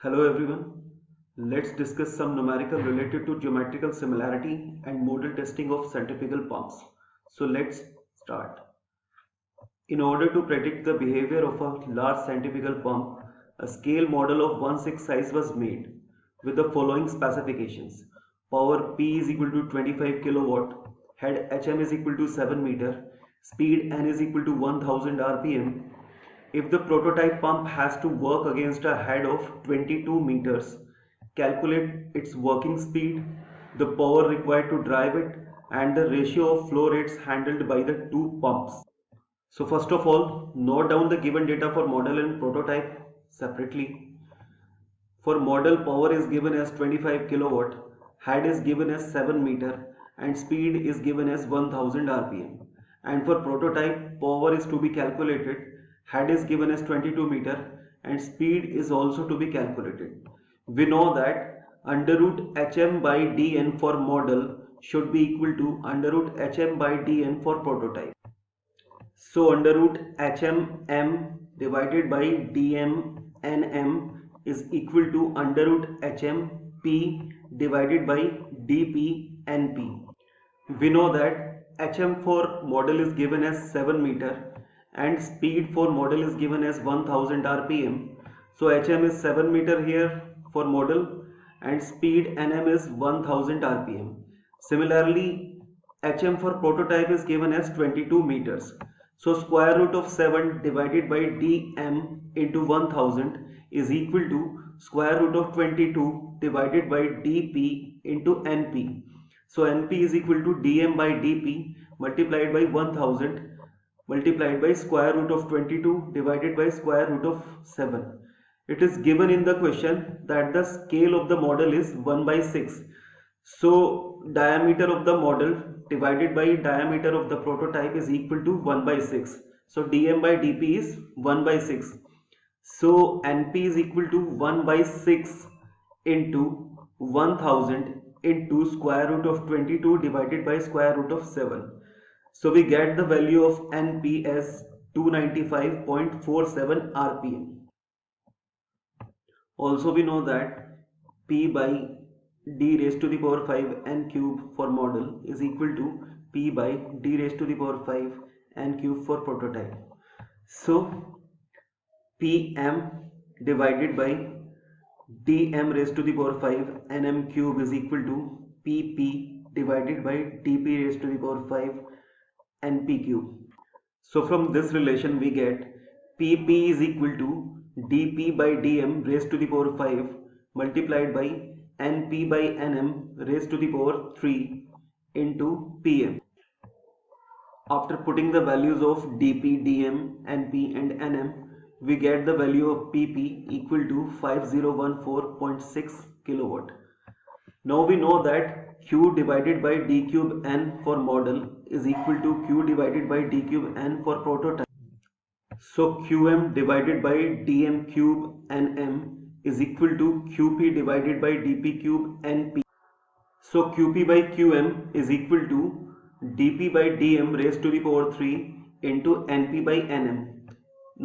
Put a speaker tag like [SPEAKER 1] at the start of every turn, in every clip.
[SPEAKER 1] Hello everyone. Let's discuss some numerical related to geometrical similarity and model testing of centrifugal pumps. So let's start. In order to predict the behavior of a large centrifugal pump, a scale model of 1/6 size was made with the following specifications. Power P is equal to 25 kilowatt, head HM is equal to 7 meter, speed N is equal to 1000 rpm. If the prototype pump has to work against a head of 22 meters, calculate its working speed, the power required to drive it, and the ratio of flow rates handled by the two pumps. So first of all, note down the given data for model and prototype separately. For model, power is given as 25 kilowatt, head is given as 7 meter, and speed is given as 1000 rpm. And for prototype, power is to be calculated, head is given as 22 meter, and speed is also to be calculated. We know that under root hm by dn for model should be equal to under root hm by dn for prototype. So under root HM divided by DM NM is equal to under root HM P divided by DP NP. We know that HM for model is given as 7 meter and speed for model is given as 1000 rpm. So HM is 7 meter here for model and speed NM is 1000 rpm. Similarly, HM for prototype is given as 22 meters. So square root of 7 divided by dm into 1000 is equal to square root of 22 divided by dp into np. So np is equal to dm by dp multiplied by 1000 multiplied by square root of 22 divided by square root of 7. It is given in the question that the scale of the model is 1/6. So diameter of the model divided by diameter of the prototype is equal to 1/6. So dm by dp is 1/6. So np is equal to 1/6 into 1000 into square root of 22 divided by square root of 7. So we get the value of np as 295.47 rpm. Also we know that p by d raised to the power 5 n cube for model is equal to p by d raised to the power 5 n cube for prototype. So pm divided by dm raised to the power 5 nm cube is equal to pp divided by dp raised to the power 5 np cube. So from this relation we get pp is equal to dp by dm raised to the power 5 multiplied by np by nm raised to the power 3 into pm. After putting the values of dp, dm, np and nm, we get the value of pp equal to 5014.6 kilowatt. Now we know that q divided by d cube n for model is equal to q divided by d cube n for prototype. So qm divided by dm cube nm is equal to qp divided by dp cube np. So qp by qm is equal to dp by dm raised to the power 3 into np by nm.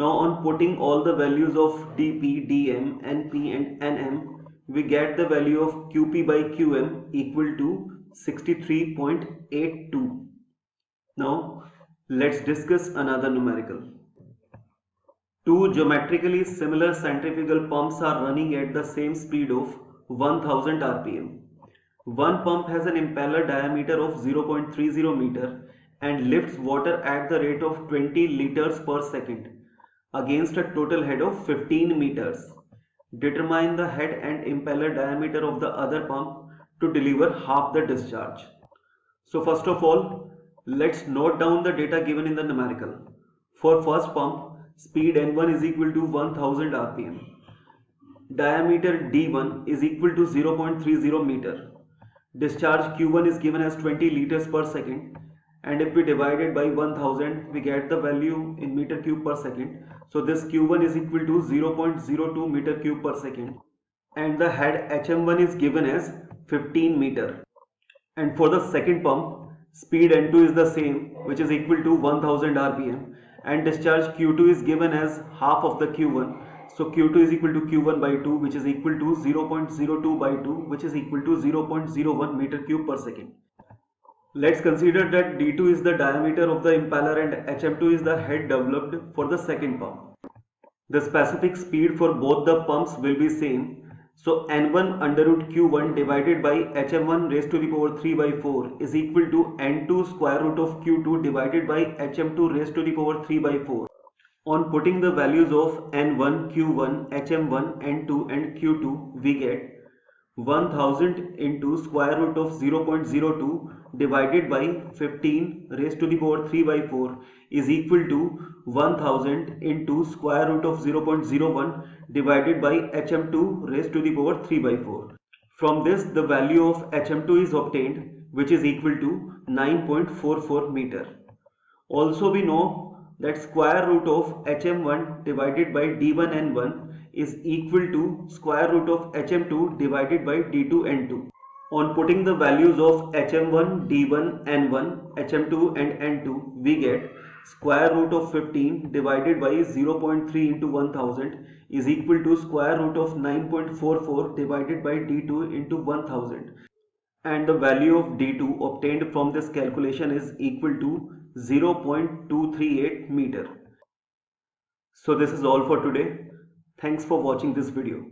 [SPEAKER 1] Now on putting all the values of dp, dm, np and nm, we get the value of qp by qm equal to 63.82. Now let's discuss another numerical. Two geometrically similar centrifugal pumps are running at the same speed of 1000 rpm. One pump has an impeller diameter of 0.30 meter and lifts water at the rate of 20 liters per second against a total head of 15 meters. Determine the head and impeller diameter of the other pump to deliver half the discharge. So first of all, let's note down the data given in the numerical. For first pump, speed n1 is equal to 1000 rpm. Diameter d1 is equal to 0.30 meter. Discharge q1 is given as 20 liters per second, and if we divide it by 1000 we get the value in meter cube per second. So this q1 is equal to 0.02 meter cube per second, and the head hm1 is given as 15 meter. And for the second pump, speed n2 is the same, which is equal to 1000 rpm, and discharge q2 is given as half of the q1. So Q2 is equal to Q1 by 2, which is equal to 0.02 by 2, which is equal to 0.01 meter cube per second. Let's consider that D2 is the diameter of the impeller and HM2 is the head developed for the second pump. The specific speed for both the pumps will be same. So N1 under root Q1 divided by HM1 raised to the power 3 by 4 is equal to N2 square root of Q2 divided by HM2 raised to the power 3 by 4. On putting the values of N1, Q1, HM1, N2 and Q2, we get 1000 into square root of 0.02 divided by 15 raised to the power 3 by 4 is equal to 1000 into square root of 0.01 divided by HM2 raised to the power 3 by 4. From this, the value of HM2 is obtained, which is equal to 9.44 meter. Also, we know that square root of HM1 divided by D1N1 is equal to square root of HM2 divided by D2N2. On putting the values of HM1, D1, N1, HM2 and N2, we get square root of 15 divided by 0.3 into 1000 is equal to square root of 9.44 divided by D2 into 1000. And the value of D2 obtained from this calculation is equal to 0.238 meter. So this is all for today. Thanks for watching this video.